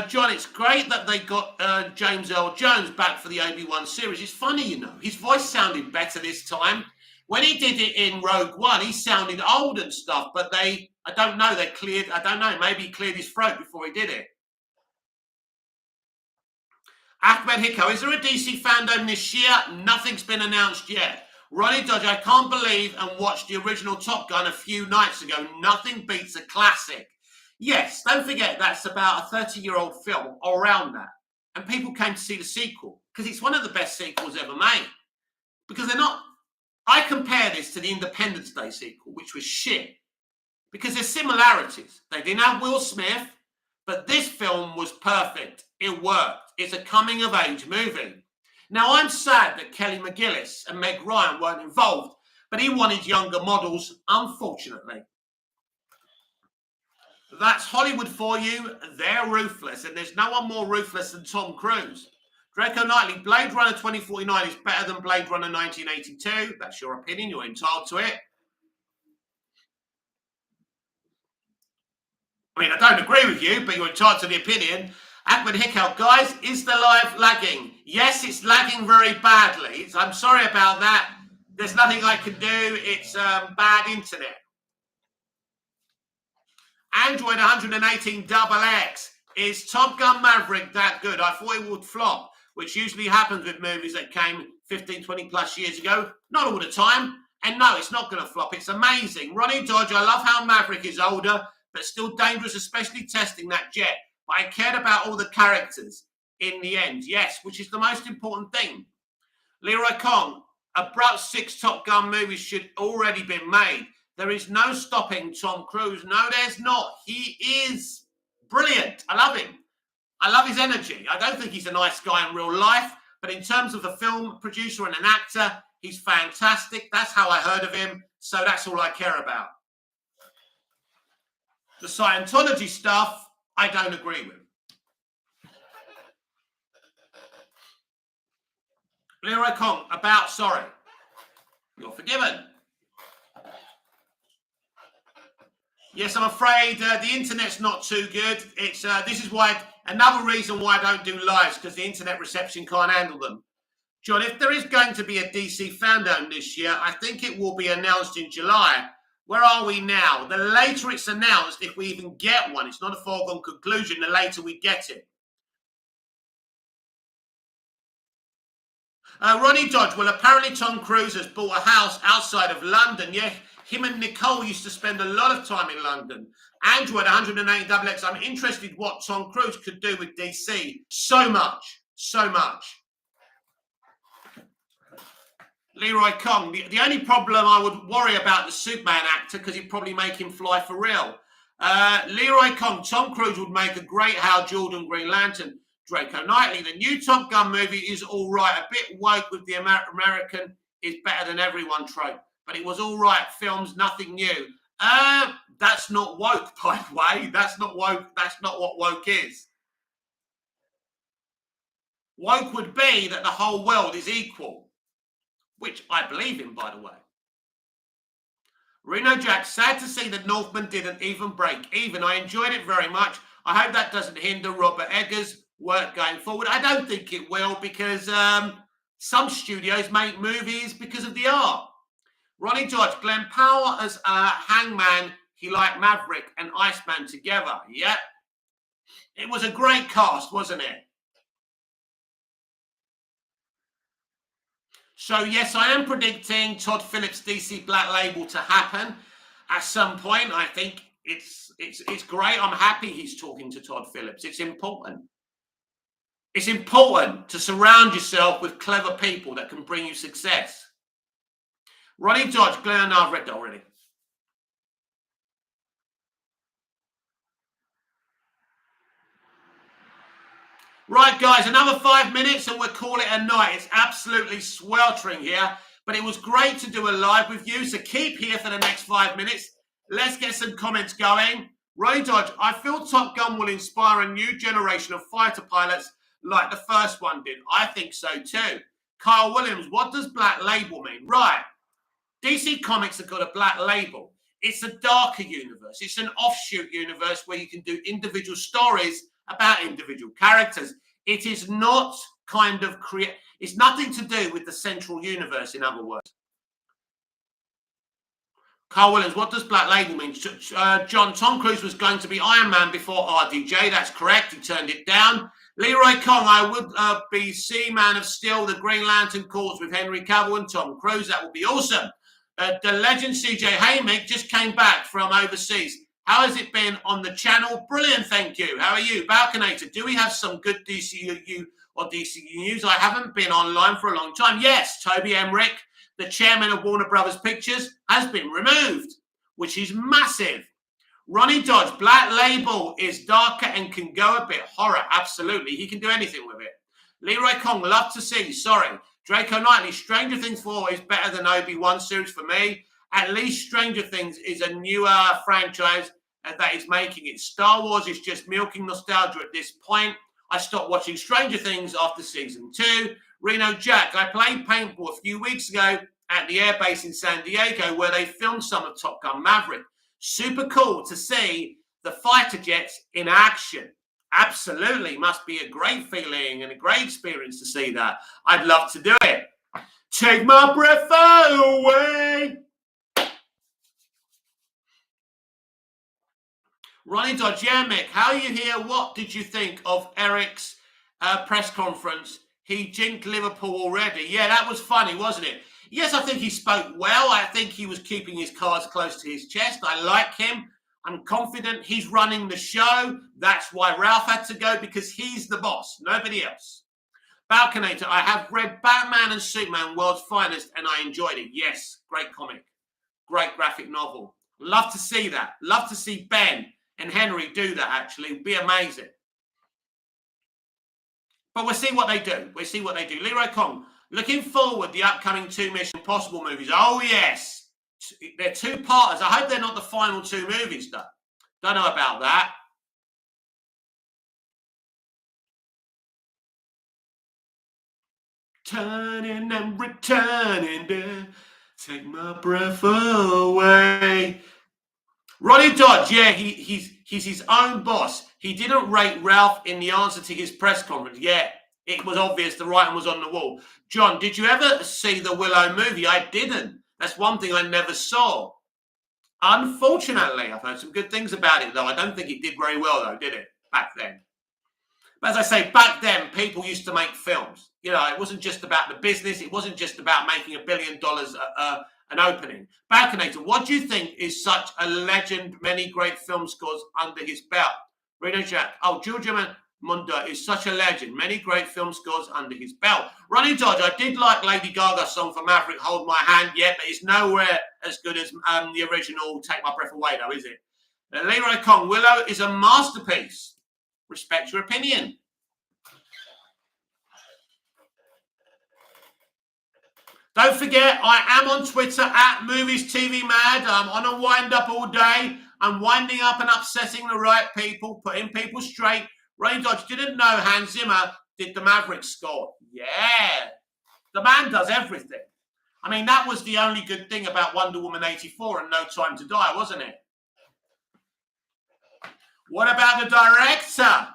John, it's great that they got James Earl Jones back for the Obi-Wan series. It's funny, you know. His voice sounded better this time. When he did it in Rogue One, he sounded old and stuff, but I don't know, maybe he cleared his throat before he did it. Ahmed Hicko, is there a DC fandom this year? Nothing's been announced yet. Ronnie Dodge, I can't believe and watched the original Top Gun a few nights ago. Nothing beats a classic. Yes, don't forget that's about a 30-year-old film or around that. And people came to see the sequel because it's one of the best sequels ever made. Because they're not... I compare this to the Independence Day sequel, which was shit. Because there's similarities. They didn't have Will Smith, but this film was perfect. It worked. It's a coming-of-age movie. Now, I'm sad that Kelly McGillis and Meg Ryan weren't involved, but he wanted younger models, unfortunately. That's Hollywood for you. They're ruthless, and there's no one more ruthless than Tom Cruise. Draco Knightley, Blade Runner 2049 is better than Blade Runner 1982. That's your opinion. You're entitled to it. I mean, I don't agree with you, but you're entitled to the opinion. Ahmed Hickout, guys, is the live lagging? Yes, it's lagging very badly. I'm sorry about that. There's nothing I can do. It's bad internet. Android 118 XX. Is Top Gun Maverick that good? I thought it would flop, which usually happens with movies that came 15, 20 plus years ago. Not all the time. And no, it's not going to flop. It's amazing. Ronnie Dodge, I love how Maverick is older, but still dangerous, especially testing that jet. But I cared about all the characters in the end. Yes, which is the most important thing. Leroy Kong, about 6 Top Gun movies should already been made. There is no stopping Tom Cruise. No, there's not. He is brilliant. I love him. I love his energy. I don't think he's a nice guy in real life, but in terms of a film producer and an actor, he's fantastic. That's how I heard of him, so that's all I care about. The Scientology stuff, I don't agree with. Leroy Kong, sorry. You're forgiven. Yes, I'm afraid the internet's not too good. It's this is why another reason why I don't do lives, because the internet reception can't handle them. John, if there is going to be a DC fandom this year, I think it will be announced in July. Where are we now? The later it's announced, if we even get one, it's not a foregone conclusion, the later we get it. Ronnie Dodge, well, apparently Tom Cruise has bought a house outside of London. Yeah, him and Nicole used to spend a lot of time in London. Android 108 XX, I'm interested what Tom Cruise could do with DC. So much. Leroy Kong, the only problem I would worry about the Superman actor, because he'd probably make him fly for real. Leroy Kong, Tom Cruise would make a great Hal Jordan Green Lantern. Draco Knightley, the new Top Gun movie is all right. A bit woke with the American is better than everyone trope. But it was all right. Films, nothing new. That's not woke, by the way. That's not woke. That's not what woke is. Woke would be that the whole world is equal, which I believe in, by the way. Reno Jack, sad to see that Northman didn't even break even. I enjoyed it very much. I hope that doesn't hinder Robert Eggers' work going forward. I don't think it will, because some studios make movies because of the art. Ronnie Dodge, Glenn Powell as Hangman, he liked Maverick and Iceman together. Yeah. It was a great cast, wasn't it? So, yes, I am predicting Todd Phillips' DC Black Label to happen at some point. I think it's great. I'm happy he's talking to Todd Phillips. It's important. It's important to surround yourself with clever people that can bring you success. Ronnie Dodge, Glenn, no, I've read that already. Right, guys, another 5 minutes and we'll call it a night. It's absolutely sweltering here, but it was great to do a live with you, so keep here for the next 5 minutes. Let's get some comments going. Ray Dodge, I feel Top Gun will inspire a new generation of fighter pilots like the first one did. I think so too. Kyle Williams, what does Black Label mean? Right, DC Comics have got a Black Label. It's a darker universe. It's an offshoot universe where you can do individual stories about individual characters. It is not kind of it's nothing to do with the central universe, in other words. Carl Williams, what does Black Label mean? John, Tom Cruise was going to be Iron Man before RDJ. That's correct. He turned it down. Leroy Kong, I would be Man of Steel, the Green Lantern Corps with Henry Cavill and Tom Cruise. That would be awesome. The legend CJ Haymick just came back from overseas. How has it been on the channel? Brilliant, thank you. How are you? Balconator, do we have some good DCU or DCU news? I haven't been online for a long time. Yes, Toby Emmerich, the chairman of Warner Brothers Pictures, has been removed, which is massive. Ronnie Dodge, Black Label is darker and can go a bit horror. Absolutely, he can do anything with it. Leroy Kong, love to see. Sorry. Draco Knightley, Stranger Things 4 is better than Obi-Wan series for me. At least Stranger Things is a newer franchise that is making it. Star Wars is just milking nostalgia at this point. I stopped watching Stranger Things after season 2. Reno Jack, I played paintball a few weeks ago at the airbase in San Diego where they filmed some of Top Gun Maverick. Super cool to see the fighter jets in action. Absolutely, must be a great feeling and a great experience to see that. I'd love to do it. Take my breath away. Ronnie Dodge, yeah, Mick, how are you here? What did you think of Eric's press conference? He jinked Liverpool already. Yeah, that was funny, wasn't it? Yes, I think he spoke well. I think he was keeping his cards close to his chest. I like him. I'm confident he's running the show. That's why Ralph had to go, because he's the boss, nobody else. Balconator, I have read Batman and Superman, World's Finest, and I enjoyed it. Yes, great comic. Great graphic novel. Love to see that. Love to see Ben and Henry do that, actually. It'd be amazing. But we'll see what they do. We'll see what they do. Leroy Kong, looking forward the upcoming 2 Mission Impossible movies. Oh, yes. They're 2-parters. I hope they're not the final 2 movies, though. Don't know about that. Turning and returning to take my breath away. Ronnie Dodge, yeah, he's his own boss. He didn't rate Ralph in the answer to his press conference. Yeah, it was obvious the writing was on the wall. John, did you ever see the Willow movie? I didn't. That's one thing I never saw. Unfortunately, I've heard some good things about it, though. I don't think it did very well, though, did it, back then? But as I say, back then, people used to make films. You know, it wasn't just about the business. It wasn't just about making $1 billion an opening. Balconator, what do you think is such a legend, many great film scores under his belt? Reno Jack, Giorgio Munda is such a legend. Many great film scores under his belt. Ronnie Dodge, I did like Lady Gaga's song for Maverick, Hold My Hand, yeah, but it's nowhere as good as the original Take My Breath Away, though, is it? Leroy Kong, Willow is a masterpiece. Respect your opinion. Don't forget, I am on Twitter at Movies TV Mad. I'm on a wind up all day. I'm winding up and upsetting the right people, putting people straight. Ray Dodge didn't know Hans Zimmer did the Maverick score. Yeah. The man does everything. I mean, that was the only good thing about Wonder Woman 84 and No Time to Die, wasn't it? What about the director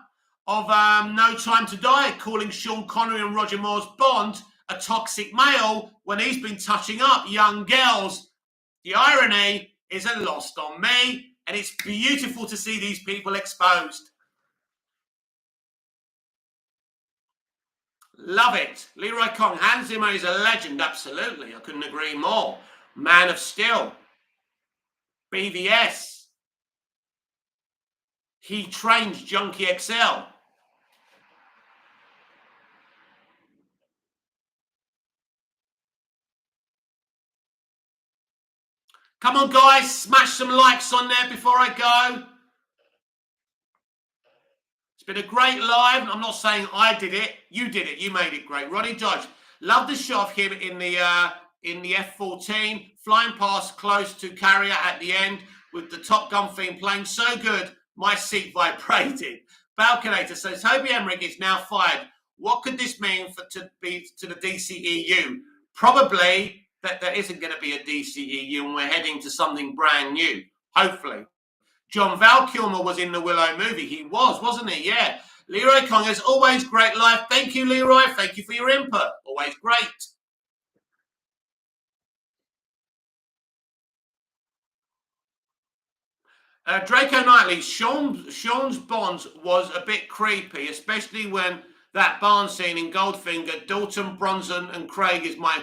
of No Time to Die, calling Sean Connery and Roger Moore's Bond a toxic male when he's been touching up young girls? The irony isn't lost on me, and it's beautiful to see these people exposed. Love it. Leroy Kong, Hans Zimmer is a legend, absolutely. I couldn't agree more. Man of Steel. BVS. He trains Junkie XL. Come on, guys, smash some likes on there before I go. It's been a great live. I'm not saying I did it. You did it. You made it great. Ronnie Dodge. Love the shot of him in the F-14, flying past close to carrier at the end with the Top Gun theme playing so good, my seat vibrated. Balconator says, Toby Emmerich is now fired. What could this mean to the DCEU? Probably that there isn't going to be a DCEU and we're heading to something brand new, hopefully. John Val Kilmer was in the Willow movie. He was, wasn't he? Yeah. Leroy Kong, as always, great live. Thank you, Leroy. Thank you for your input. Always great. Draco Knightley, Sean's Bonds was a bit creepy, especially when that barn scene in Goldfinger, Dalton, Bronson, and Craig is my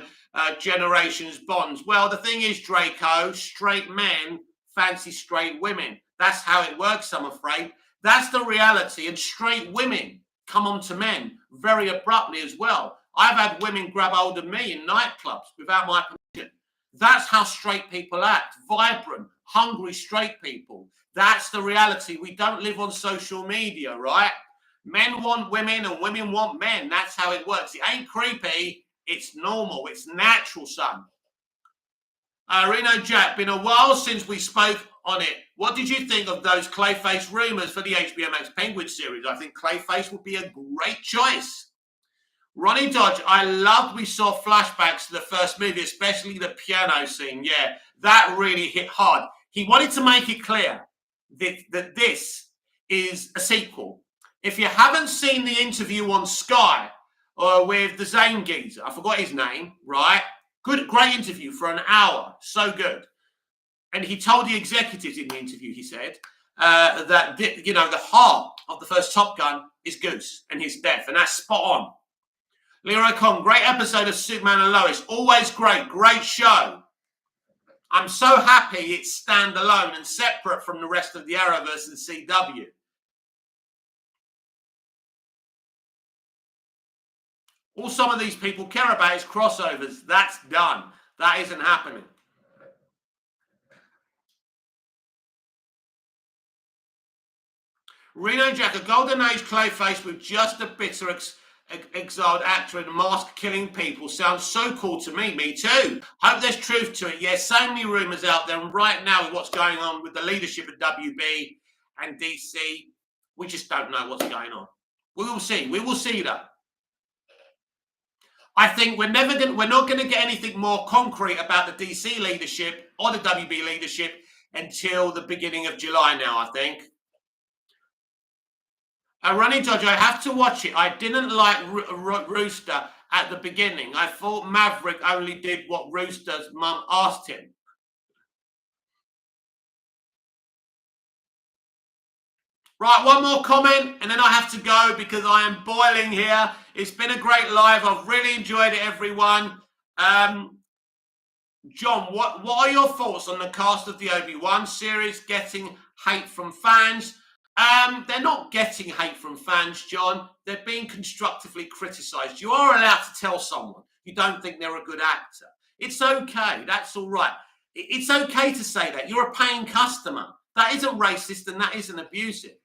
generation's Bonds. Well, the thing is, Draco, straight men fancy straight women. That's how it works, I'm afraid. That's the reality. And straight women come on to men very abruptly as well. I've had women grab hold of me in nightclubs without my permission. That's how straight people act. Vibrant, hungry straight people. That's the reality. We don't live on social media, right? Men want women and women want men. That's how it works. It ain't creepy. It's normal. It's natural, son. Reno Jack, been a while since we spoke on it. What did you think of those Clayface rumours for the HBO Max Penguin series? I think Clayface would be a great choice. Ronnie Dodge, I loved we saw flashbacks to the first movie, especially the piano scene. Yeah, that really hit hard. He wanted to make it clear that this is a sequel. If you haven't seen the interview on Sky with the Zane geezer, I forgot his name, right? Good, great interview for an hour. So good. And he told the executives in the interview, he said, that, the heart of the first Top Gun is Goose and his death. And that's spot on. Leroy Kong, great episode of Superman and Lois. Always great. Great show. I'm so happy it's standalone and separate from the rest of the Arrowverse and CW. All some of these people care about is crossovers. That's done. That isn't happening. Reno Jack, a Golden Age Clayface with just a bitter exiled actor and mask killing people sounds so cool to me. Me too. Hope there's truth to it. Yeah, so many rumours out there. And right now with what's going on with the leadership of WB and DC, we just don't know what's going on. We will see. We will see though. I think we're not going to get anything more concrete about the DC leadership or the WB leadership until the beginning of July now, I think. Ronnie Dodge, I have to watch it. I didn't like Rooster at the beginning. I thought Maverick only did what Rooster's mum asked him. Right, one more comment, and then I have to go because I am boiling here. It's been a great live. I've really enjoyed it, everyone. John, what are your thoughts on the cast of the Obi-Wan series getting hate from fans? They're not getting hate from fans, John. They're being constructively criticised. You are allowed to tell someone you don't think they're a good actor. It's okay. That's all right. It's okay to say that. You're a paying customer. That isn't racist and that isn't abusive.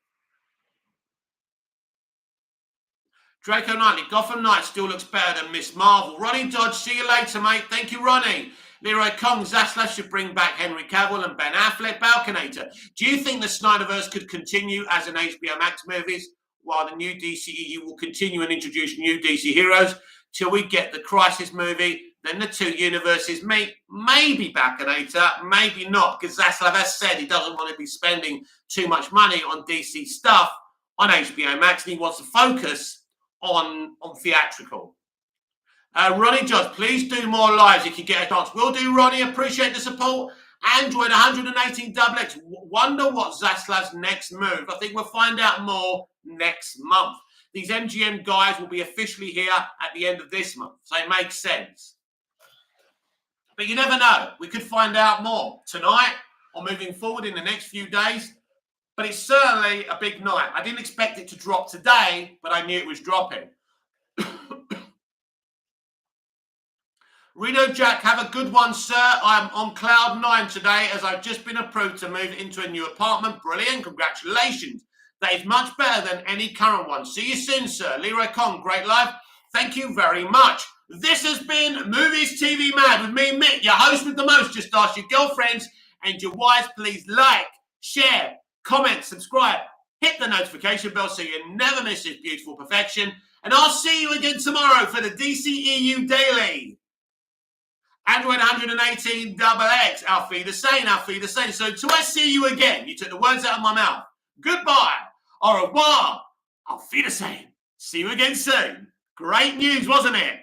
Draco Knightley, Gotham Knight still looks better than Miss Marvel. Ronnie Dodge, see you later, mate. Thank you, Ronnie. Leroy Kong, Zaslav should bring back Henry Cavill and Ben Affleck. Balconator, do you think the Snyderverse could continue as an HBO Max movies while the new DCEU will continue and introduce new DC heroes till we get the Crisis movie? Then the two universes meet. Maybe Balconator, maybe not, because Zaslav has said he doesn't want to be spending too much money on DC stuff on HBO Max and he wants to focus on theatrical. Ronnie Jones, please do more lives if you get a chance. Will do, Ronnie. Appreciate the support. Android 118 XX. Wonder what Zaslav's next move. I think we'll find out more next month. These MGM guys will be officially here at the end of this month, so it makes sense. But you never know. We could find out more tonight or moving forward in the next few days. But it's certainly a big night. I didn't expect it to drop today, but I knew it was dropping. Reno Jack, have a good one, sir. I'm on cloud 9 today as I've just been approved to move into a new apartment. Brilliant. Congratulations. that is much better than any current one. See you soon, sir. Leroy Kong, great live. Thank you very much. This has been Movies TV Mad with me, Mick, your host with the most. Just ask your girlfriends and your wives, please like, share, comment, subscribe, hit the notification bell so you never miss this beautiful perfection. And I'll see you again tomorrow for the DCEU Daily. Android 118 XX, auf Wiedersehen. So till I see you again, you took the words out of my mouth. Goodbye, au revoir, auf Wiedersehen. See you again soon. Great news, wasn't it?